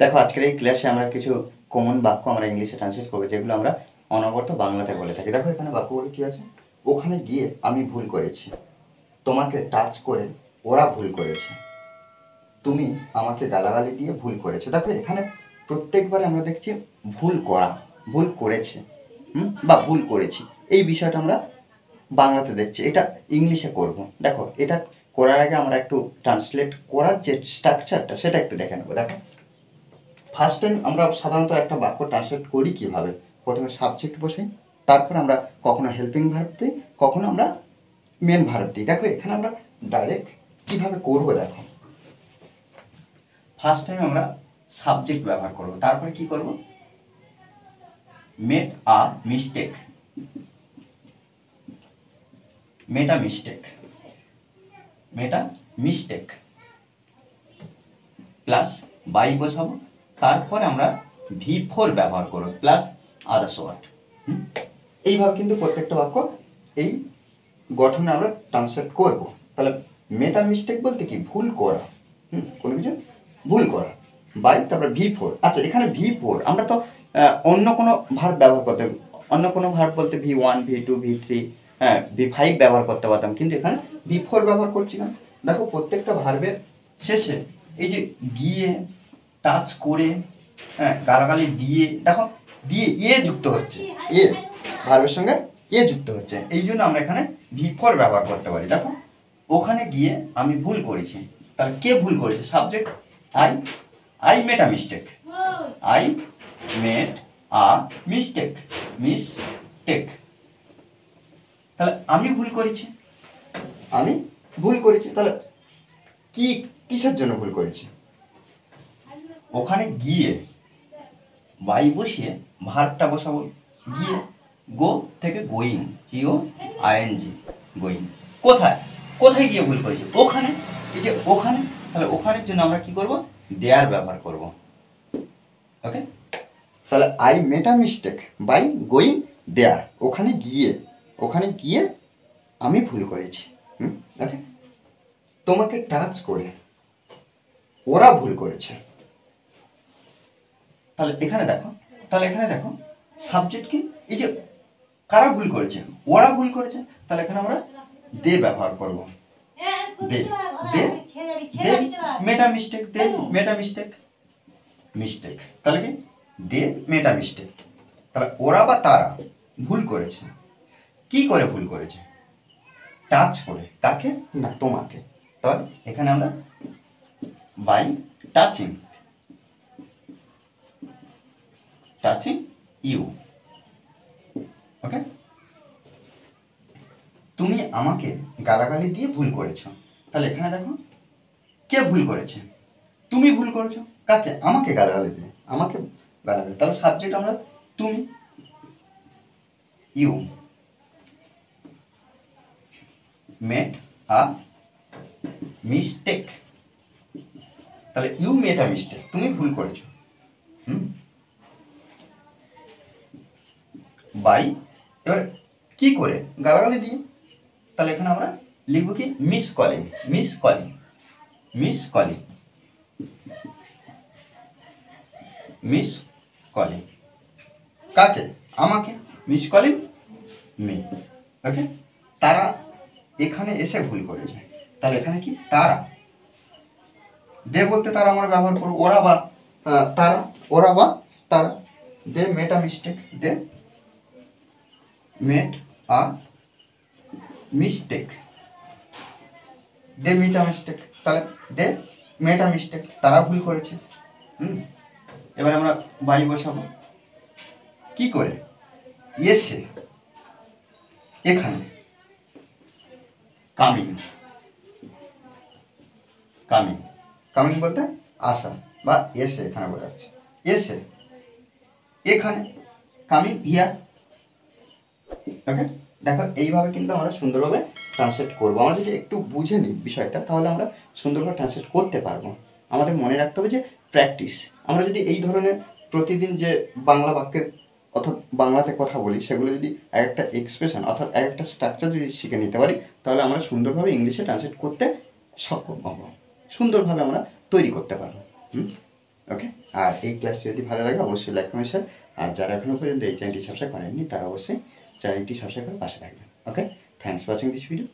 দেখো আজকের এই ক্লাসে আমরা কিছু কমন বাক্য আমরা ইংলিশে ট্রান্সলেট করবো, যেগুলো আমরা অনবরত বাংলাতে বলে থাকি। দেখো এখানে বাক্যগুলো কী আছে। ওখানে গিয়ে আমি ভুল করেছি, তোমাকে টাচ করে ওরা ভুল করেছে, তুমি আমাকে গালাগালি দিয়ে ভুল করেছো। দেখো এখানে প্রত্যেকবারে আমরা দেখছি ভুল করা, ভুল করেছে, বা ভুল করেছি, এই বিষয়টা আমরা বাংলাতে দেখছি। এটা ইংলিশে করব। দেখো এটা করার আগে আমরা একটু ট্রান্সলেট করার যে স্ট্রাকচারটা সেটা একটু দেখে নেবো। দেখো ফার্স্ট টাইম আমরা সাধারণত একটা বাক্য ট্রান্সলেট করি কীভাবে, প্রথমে সাবজেক্ট বসাই, তারপর আমরা কখনো হেল্পিং ভার্ব দিই, কখনো আমরা মেন ভার্ব দিই। দেখো এখানে আমরা ডাইরেক্ট কীভাবে করবো, দেখো ফার্স্ট টাইম আমরা সাবজেক্ট ব্যবহার করব, তারপরে কি করব, made a mistake, made a mistake, made a mistake plus by বসাবো, তারপরে আমরা V4 ব্যবহার করব প্লাস আদার্স ওয়ার্ড। এইভাবে কিন্তু প্রত্যেকটা বাক্য এই গঠনে আমরা ট্রান্সলেট করব। তাহলে মেটা মিস্টেক বলতে কি, ভুল করা, কোনো কিছু ভুল করা, বাই তারপরে V4। আচ্ছা এখানে V4 আমরা তো অন্য কোনো ভার্ব ব্যবহার করতে, অন্য কোনো ভার্ব বলতে V1 V2 V3 V5 ব্যবহার করতে পারতাম, কিন্তু এখানে V4 ব্যবহার করছি না। দেখো প্রত্যেকটা ভার্বের শেষে এই যে গিয়ে, টাচ করে, গালাগালি দিয়ে, দেখো দিয়ে যুক্ত হচ্ছে, ভার্বের সঙ্গে যুক্ত হচ্ছে, এই জন্য আমরা এখানে V4 ব্যবহার করতে পারি। দেখো ওখানে গিয়ে আমি ভুল করেছি, তাহলে কে ভুল করেছে, subject I made a mistake, I made a mistake, তাহলে আমি ভুল করেছি, তাহলে কিসের জন্য ভুল করেছি, ওখানে গিয়ে বাই বসিয়ে ভার্বটা বসাবো, গিয়ে গো থেকে গোয়িং, GOING, গোয়িং। কোথায় গিয়ে ভুল করেছি, ওখানে, এই যে ওখানে, তাহলে ওখানের জন্য আমরা কি করব, দেয়ার ব্যবহার করব। ওকে, তাহলে I made a mistake by going there, ওখানে গিয়ে আমি ভুল করেছি। ওকে, তোমাকে টাচ করে ওরা ভুল করেছে। তাহলে এখানে দেখো সাবজেক্ট কি, এই যে কারা ভুল করেছে, ওরা ভুল করেছে, তাহলে এখানে আমরা দে ব্যবহার করব, দে মেড আ মিস্টেক, তাহলে কি দে মেড আ মিস্টেক, তাহলে ওরা বা তারা ভুল করেছে। কি করে ভুল করেছে, টাচ করে, কাকে না, তোমাকে, তাহলে এখানে আমরা বাই টাচিং ইউ। ওকে, তুমি আমাকে গালাগালি দিয়ে ভুল করেছো, তাহলে এখানে দেখো কে ভুল করেছে, তুমি ভুল করেছো, কাকে, আমাকে গালাগালি দিয়ে, তাহলে সাবজেক্ট আমরা তুমি, ইউ মেড আ মিস্টেক, তাহলে ইউ মেড আ মিস্টেক, তুমি ভুল করেছো, বাই, এবার কি করে, গালাগালি দিয়ে, তাহলে এখানে আমরা লিখবো কি, মিস কলিং, কাকে, আমাকে, মিস কলিং মি। ওকে, তারা এখানে এসে ভুল করেছে, তাহলে এখানে কি, তারা, দে বলতে তারা আমরা ব্যবহার করবো, ওরা বা তারা, দে মেড আ মিস্টেক, তাহলে দে মেড আ মিস্টেক, তারা ভুল করেছে। এবার আমরা বাই বসাবো, কি করে, এসে, এখানে, কামিং বলতে আসা, বা এসে এখানে বোঝাচ্ছে, এসে এখানে, কামিং হিয়ার। ওকে, দেখো এইভাবে কিন্তু আমরা সুন্দরভাবে ট্রান্সলেট করবো। আমরা যদি একটু বুঝে নিই বিষয়টা, তাহলে আমরা সুন্দরভাবে ট্রান্সলেট করতে পারবো। আমাদের মনে রাখতে হবে যে প্র্যাকটিস, আমরা যদি এই ধরনের প্রতিদিন যে বাংলা বাক্যের অর্থাৎ বাংলাতে কথা বলি, সেগুলো যদি এক একটা এক্সপ্রেশন অর্থাৎ এক একটা স্ট্রাকচার যদি শিখে নিতে পারি, তাহলে আমরা সুন্দরভাবে ইংলিশে ট্রান্সলেট করতে সক্ষম হব, সুন্দরভাবে আমরা তৈরি করতে পারবো। ওকে, আর এই ক্লাস যদি ভালো লাগে অবশ্যই লাইক কমেন্ট শেয়ার, আর যারা এখনও পর্যন্ত এই চ্যানেলটি সাবস্ক্রাইব করেননি তারা অবশ্যই চ্যানেলটি সাবস্ক্রাইব করে পাশে থাকবেন। Okay, thanks for watching this video.